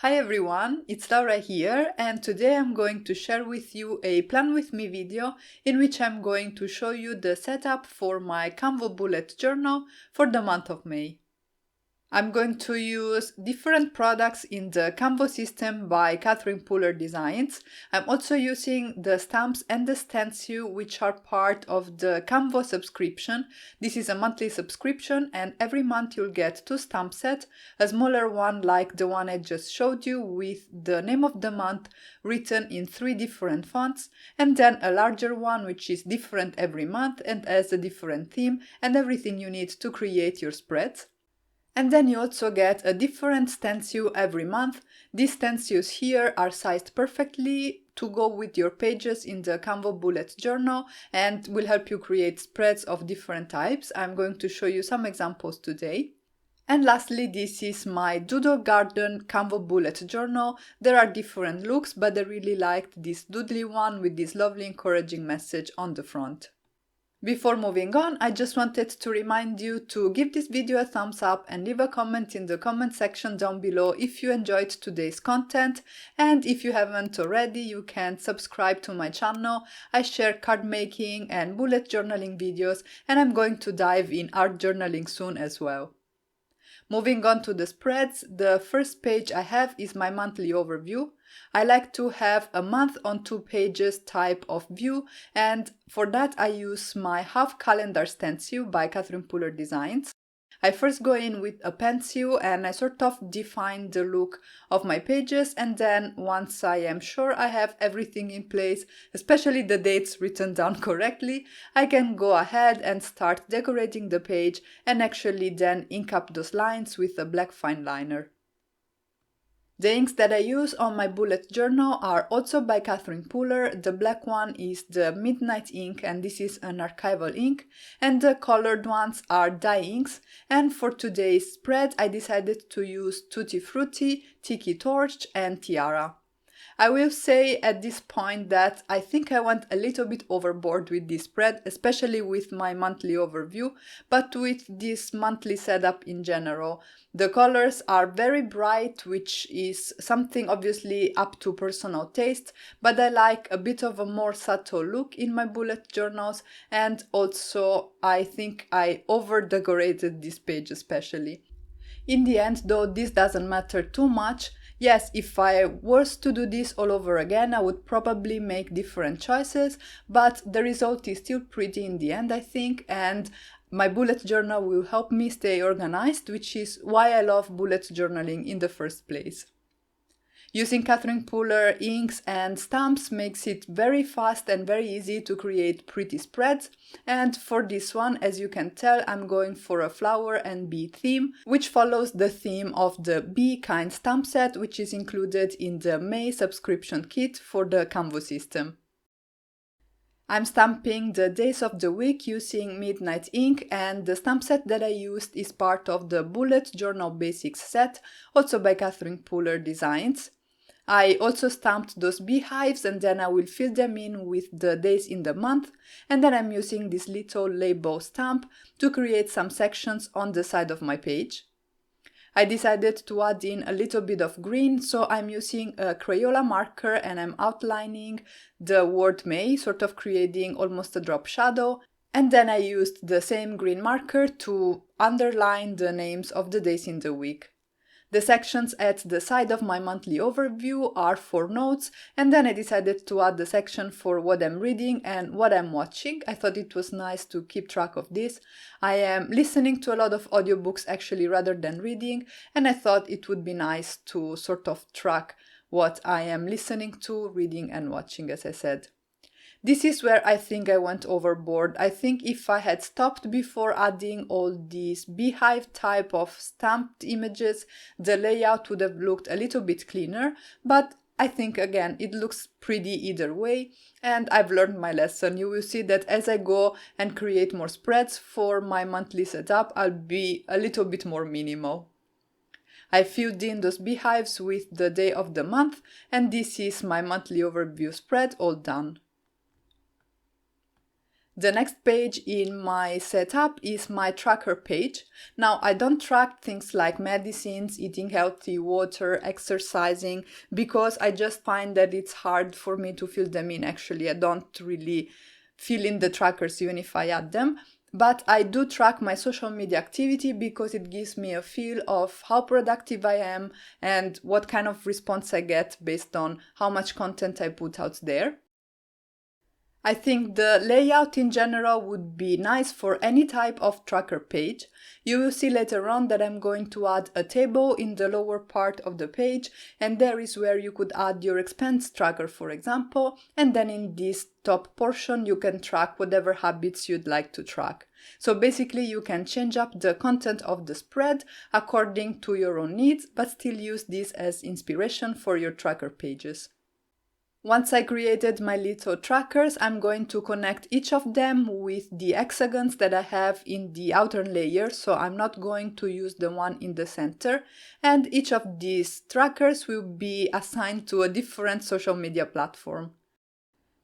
Hi everyone, it's Laura here, and today I'm going to share with you a plan with me video in which I'm going to show you the setup for my Canvo Bullet Journal for the month of May. I'm going to use different products in the Canvo system by Catherine Puller Designs. I'm also using the stamps and the stencil which are part of the Canvo subscription. This is a monthly subscription and every month you'll get 2 stamp sets, a smaller one like the one I just showed you with the name of the month written in 3 different fonts, and then a larger one which is different every month and has a different theme and everything you need to create your spreads. And then you also get a different stencil every month. These stencils here are sized perfectly to go with your pages in the Canvo Bullet Journal and will help you create spreads of different types. I'm going to show you some examples today. And lastly, this is my Doodle Garden Canvo Bullet Journal. There are different looks, but I really liked this doodly one with this lovely encouraging message on the front. Before moving on, I just wanted to remind you to give this video a thumbs up and leave a comment in the comment section down below if you enjoyed today's content, and if you haven't already, you can subscribe to my channel. I share card making and bullet journaling videos, and I'm going to dive in art journaling soon as well. Moving on to the spreads, the first page I have is my monthly overview. I like to have a month on 2 pages type of view, and for that I use my half calendar stencil by Catherine Puller Designs. I first go in with a pencil and I sort of define the look of my pages, and then once I am sure I have everything in place, especially the dates written down correctly, I can go ahead and start decorating the page and actually then ink up those lines with a black fine liner. The inks that I use on my bullet journal are also by Catherine Puller. The black one is the Midnight ink and this is an archival ink, and the colored ones are dye inks. And for today's spread I decided to use Tutti Frutti, Tiki Torch and Tiara. I will say at this point that I think I went a little bit overboard with this spread, especially with my monthly overview, but with this monthly setup in general. The colors are very bright, which is something obviously up to personal taste, but I like a bit of a more subtle look in my bullet journals, and also I think I over-decorated this page especially. In the end, though, this doesn't matter too much. Yes, if I was to do this all over again, I would probably make different choices, but the result is still pretty in the end, I think, and my bullet journal will help me stay organized, which is why I love bullet journaling in the first place. Using Catherine Puller inks and stamps makes it very fast and very easy to create pretty spreads, and for this one, as you can tell, I'm going for a flower and bee theme, which follows the theme of the Be Kind stamp set, which is included in the May subscription kit for the Canvo system. I'm stamping the days of the week using Midnight ink, and the stamp set that I used is part of the Bullet Journal Basics set, also by Catherine Puller Designs. I also stamped those beehives and then I will fill them in with the days in the month, and then I'm using this little label stamp to create some sections on the side of my page. I decided to add in a little bit of green, so I'm using a Crayola marker and I'm outlining the word May, sort of creating almost a drop shadow, and then I used the same green marker to underline the names of the days in the week. The sections at the side of my monthly overview are for notes, and then I decided to add the section for what I'm reading and what I'm watching. I thought it was nice to keep track of this. I am listening to a lot of audiobooks actually rather than reading, and I thought it would be nice to sort of track what I am listening to, reading and watching, as I said. This is where I think I went overboard. I think if I had stopped before adding all these beehive type of stamped images, the layout would have looked a little bit cleaner, but I think again it looks pretty either way, and I've learned my lesson. You will see that as I go and create more spreads for my monthly setup, I'll be a little bit more minimal. I filled in those beehives with the day of the month, and this is my monthly overview spread all done. The next page in my setup is my tracker page. Now, I don't track things like medicines, eating healthy, water, exercising, because I just find that it's hard for me to fill them in. Actually, I don't really fill in the trackers even if I add them. But I do track my social media activity because it gives me a feel of how productive I am and what kind of response I get based on how much content I put out there. I think the layout in general would be nice for any type of tracker page. You will see later on that I'm going to add a table in the lower part of the page, and there is where you could add your expense tracker, for example, and then in this top portion you can track whatever habits you'd like to track. So basically you can change up the content of the spread according to your own needs, but still use this as inspiration for your tracker pages. Once I created my little trackers, I'm going to connect each of them with the hexagons that I have in the outer layer, so I'm not going to use the one in the center, and each of these trackers will be assigned to a different social media platform.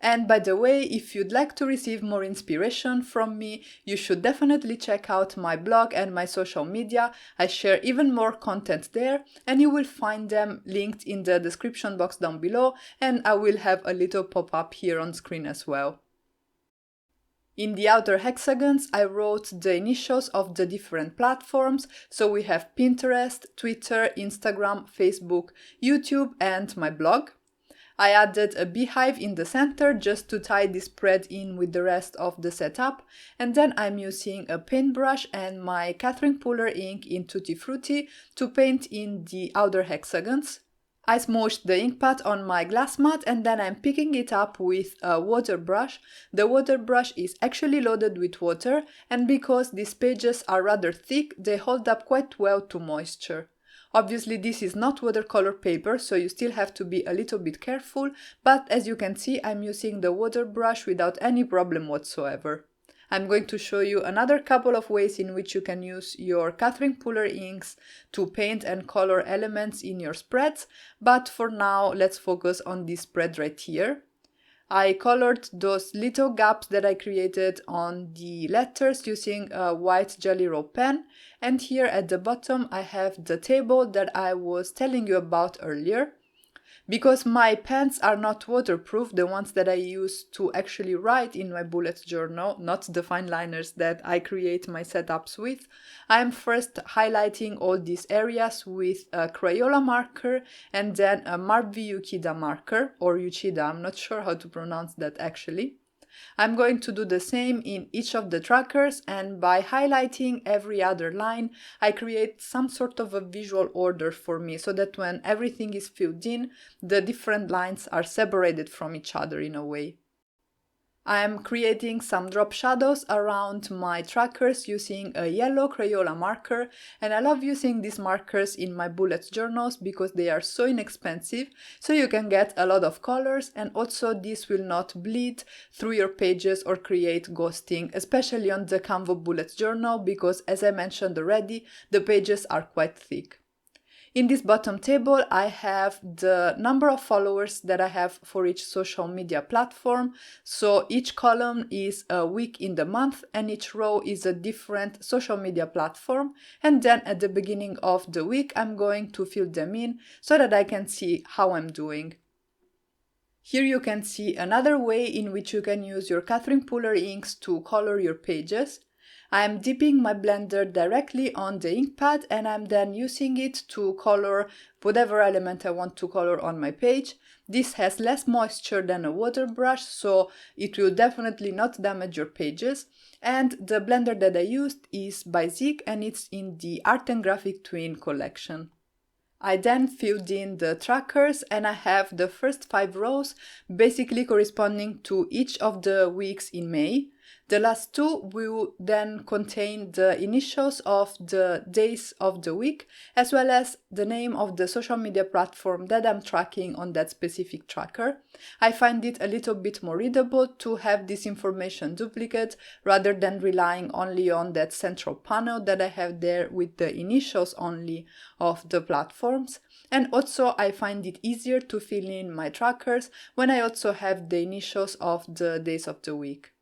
And by the way, if you'd like to receive more inspiration from me, you should definitely check out my blog and my social media. I share even more content there, and you will find them linked in the description box down below, and I will have a little pop-up here on screen as well. In the outer hexagons, I wrote the initials of the different platforms, so we have Pinterest, Twitter, Instagram, Facebook, YouTube, and my blog. I added a beehive in the center just to tie this spread in with the rest of the setup, and then I'm using a paintbrush and my Catherine Puller ink in Tutti Frutti to paint in the outer hexagons. I smooshed the ink pad on my glass mat and then I'm picking it up with a water brush. The water brush is actually loaded with water, and because these pages are rather thick, they hold up quite well to moisture. Obviously this is not watercolor paper, so you still have to be a little bit careful, but as you can see I'm using the water brush without any problem whatsoever. I'm going to show you another couple of ways in which you can use your Catherine Puller inks to paint and color elements in your spreads, but for now let's focus on this spread right here. I colored those little gaps that I created on the letters using a white Jelly Roll pen, and here at the bottom I have the table that I was telling you about earlier. Because my pens are not waterproof, the ones that I use to actually write in my bullet journal, not the fine liners that I create my setups with, I'm first highlighting all these areas with a Crayola marker and then a Marvi Uchida marker, or Uchida, I'm not sure how to pronounce that actually. I'm going to do the same in each of the trackers, and by highlighting every other line, I create some sort of a visual order for me so that when everything is filled in, the different lines are separated from each other in a way. I'm creating some drop shadows around my trackers using a yellow Crayola marker, and I love using these markers in my bullet journals because they are so inexpensive, so you can get a lot of colors, and also this will not bleed through your pages or create ghosting, especially on the Canvo Bullet Journal because, as I mentioned already, the pages are quite thick. In this bottom table, I have the number of followers that I have for each social media platform. So each column is a week in the month and each row is a different social media platform. And then at the beginning of the week, I'm going to fill them in so that I can see how I'm doing. Here you can see another way in which you can use your Catherine Puller inks to color your pages. I'm dipping my blender directly on the ink pad and I'm then using it to color whatever element I want to color on my page. This has less moisture than a water brush, so it will definitely not damage your pages. And the blender that I used is by Zig and it's in the Art and Graphic Twin collection. I then filled in the trackers and I have the first 5 rows basically corresponding to each of the weeks in May. The last 2 will then contain the initials of the days of the week, as well as the name of the social media platform that I'm tracking on that specific tracker. I find it a little bit more readable to have this information duplicate rather than relying only on that central panel that I have there with the initials only of the platforms. And also I find it easier to fill in my trackers when I also have the initials of the days of the week.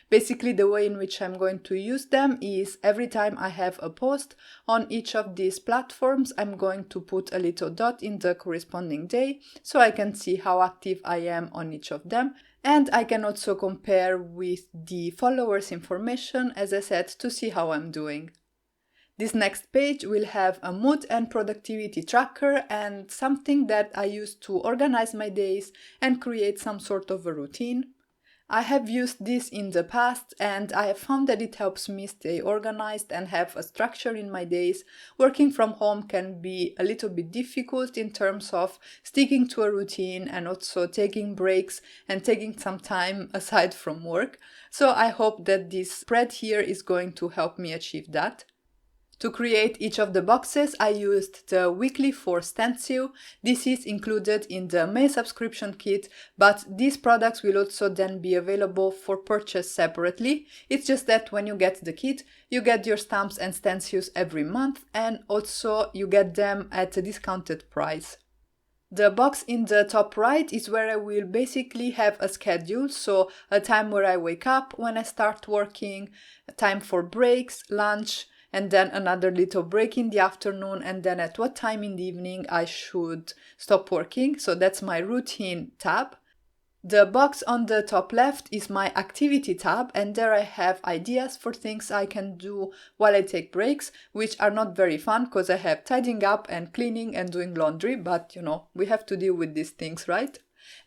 Basically, the way in which I'm going to use them is every time I have a post on each of these platforms, I'm going to put a little dot in the corresponding day so I can see how active I am on each of them. And I can also compare with the followers information, as I said, to see how I'm doing. This next page will have a mood and productivity tracker and something that I use to organize my days and create some sort of a routine. I have used this in the past and I have found that it helps me stay organized and have a structure in my days. Working from home can be a little bit difficult in terms of sticking to a routine and also taking breaks and taking some time aside from work. So I hope that this spread here is going to help me achieve that. To create each of the boxes, I used the weekly for Stencil. This is included in the May subscription kit, but these products will also then be available for purchase separately. It's just that when you get the kit, you get your stamps and stencils every month, and also you get them at a discounted price. The box in the top right is where I will basically have a schedule, so a time where I wake up, when I start working, a time for breaks, lunch, and then another little break in the afternoon, and then at what time in the evening I should stop working. So that's my routine tab. The box on the top left is my activity tab, and there I have ideas for things I can do while I take breaks, which are not very fun because I have tidying up and cleaning and doing laundry, but we have to deal with these things, right?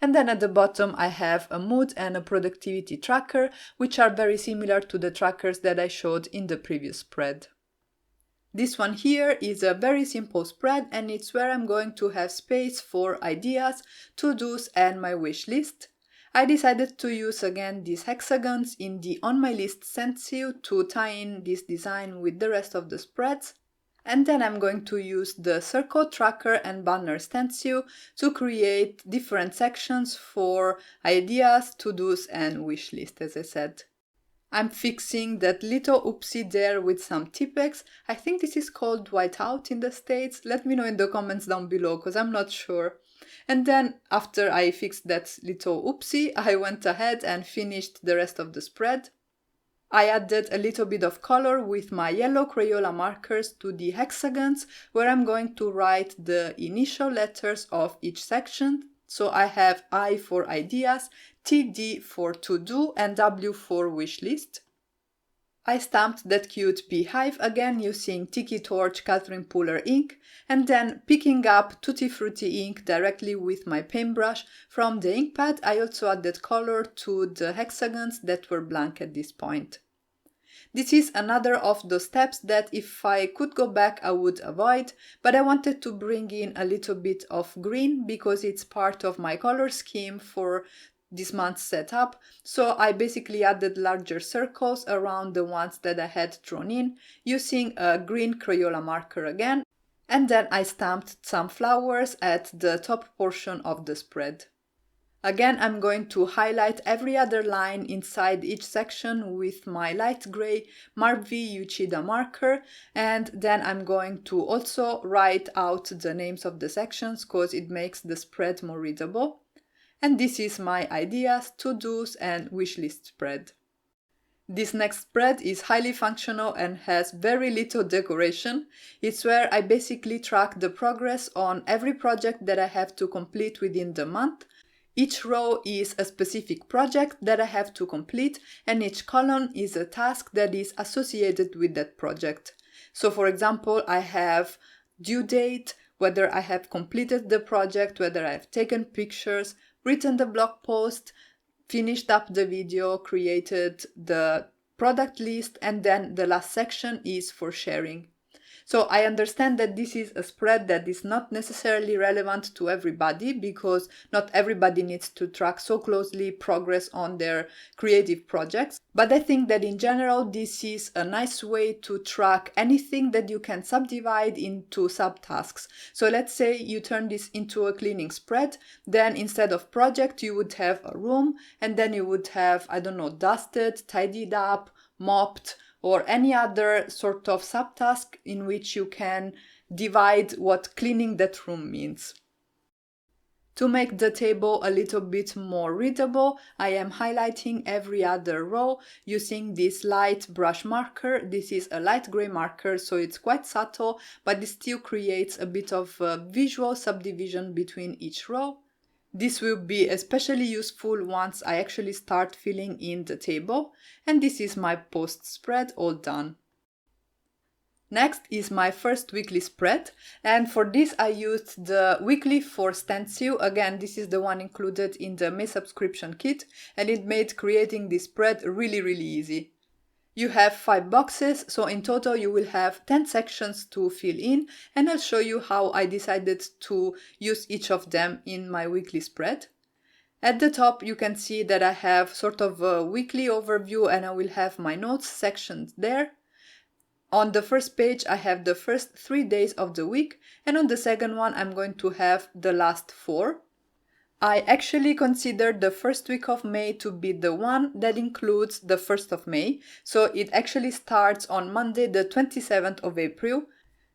And then at the bottom I have a mood and a productivity tracker, which are very similar to the trackers that I showed in the previous spread. This one here is a very simple spread, and it's where I'm going to have space for ideas, to-dos and my wish list. I decided to use again these hexagons in the On My List stencil to tie in this design with the rest of the spreads. And then I'm going to use the circle tracker and banner stencil to create different sections for ideas, to-dos and wish list, as I said. I'm fixing that little oopsie there with some Tipex. I think this is called whiteout in the States. Let me know in the comments down below because I'm not sure. And then after I fixed that little oopsie, I went ahead and finished the rest of the spread. I added a little bit of color with my yellow Crayola markers to the hexagons, where I'm going to write the initial letters of each section. So I have I for ideas, TD for to do, and W for wish list. I stamped that cute beehive again using Tiki Torch Catherine Puller ink, and then picking up Tutti Frutti ink directly with my paintbrush from the ink pad. I also added color to the hexagons that were blank at this point. This is another of those steps that if I could go back I would avoid, but I wanted to bring in a little bit of green because it's part of my color scheme for this month's setup. So I basically added larger circles around the ones that I had drawn in using a green Crayola marker again, and then I stamped some flowers at the top portion of the spread. Again, I'm going to highlight every other line inside each section with my light gray Marv V Uchida marker, and then I'm going to also write out the names of the sections because it makes the spread more readable. And this is my ideas, to-dos and wish list spread. This next spread is highly functional and has very little decoration. It's where I basically track the progress on every project that I have to complete within the month. Each row is a specific project that I have to complete, and each column is a task that is associated with that project. So for example, I have due date, whether I have completed the project, whether I have taken pictures, written the blog post, finished up the video, created the product list, and then the last section is for sharing. So I understand that this is a spread that is not necessarily relevant to everybody because not everybody needs to track so closely progress on their creative projects. But I think that in general, this is a nice way to track anything that you can subdivide into subtasks. So let's say you turn this into a cleaning spread, then instead of project, you would have a room, and then you would have, I don't know, dusted, tidied up, mopped, or any other sort of subtask in which you can divide what cleaning that room means. To make the table a little bit more readable, I am highlighting every other row using this light brush marker. This is a light gray marker, so it's quite subtle, but it still creates a bit of visual subdivision between each row. This will be especially useful once I actually start filling in the table, and this is my post spread all done. Next is my first weekly spread, and for this I used the weekly for Stencil. Again, this is the one included in the May subscription kit, and it made creating this spread really easy. You have 5 boxes, so in total you will have 10 sections to fill in, and I'll show you how I decided to use each of them in my weekly spread. At the top you can see that I have sort of a weekly overview, and I will have my notes section there. On the first page I have the first 3 days of the week, and on the second one I'm going to have the last 4. I actually consider the first week of May to be the one that includes the 1st of May, so it actually starts on Monday the 27th of April.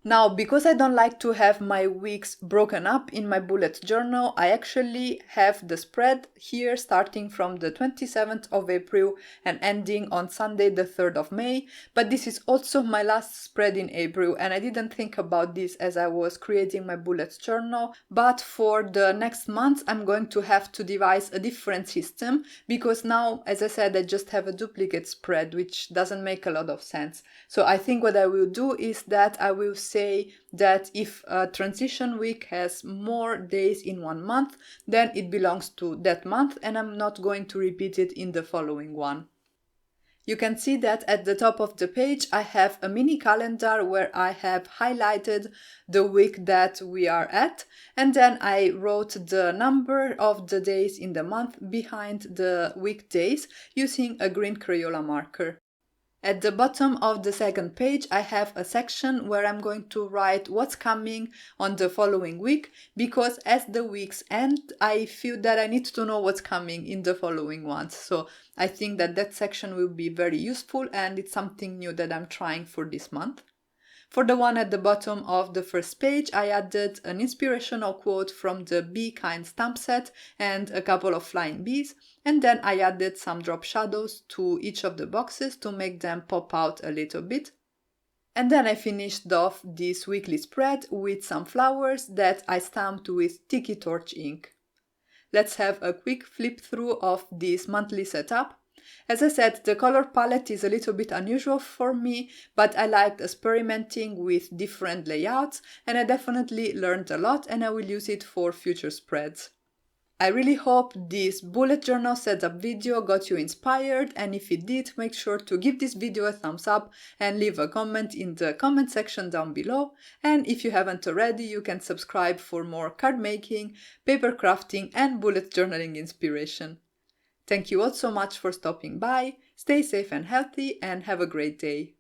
Now, because I don't like to have my weeks broken up in my bullet journal, I actually have the spread here starting from the 27th of April and ending on Sunday the 3rd of May, but this is also my last spread in April, and I didn't think about this as I was creating my bullet journal, but for the next month I'm going to have to devise a different system, because now, as I said, I just have a duplicate spread, which doesn't make a lot of sense. So I think what I will do is that I will say that if a transition week has more days in one month, then it belongs to that month, and I'm not going to repeat it in the following one. You can see that at the top of the page I have a mini calendar where I have highlighted the week that we are at, and then I wrote the number of the days in the month behind the weekdays using a green Crayola marker. At the bottom of the second page I have a section where I'm going to write what's coming on the following week, because as the weeks end I feel that I need to know what's coming in the following ones. So I think that that section will be very useful, and it's something new that I'm trying for this month. For the one at the bottom of the first page, I added an inspirational quote from the Be Kind stamp set and a couple of flying bees, and then I added some drop shadows to each of the boxes to make them pop out a little bit. And then I finished off this weekly spread with some flowers that I stamped with Tiki Torch ink. Let's have a quick flip through of this monthly setup. As I said, the color palette is a little bit unusual for me, but I liked experimenting with different layouts, and I definitely learned a lot, and I will use it for future spreads. I really hope this bullet journal setup video got you inspired, and if it did, make sure to give this video a thumbs up and leave a comment in the comment section down below. And if you haven't already, you can subscribe for more card making, paper crafting and bullet journaling inspiration. Thank you all so much for stopping by, stay safe and healthy, and have a great day.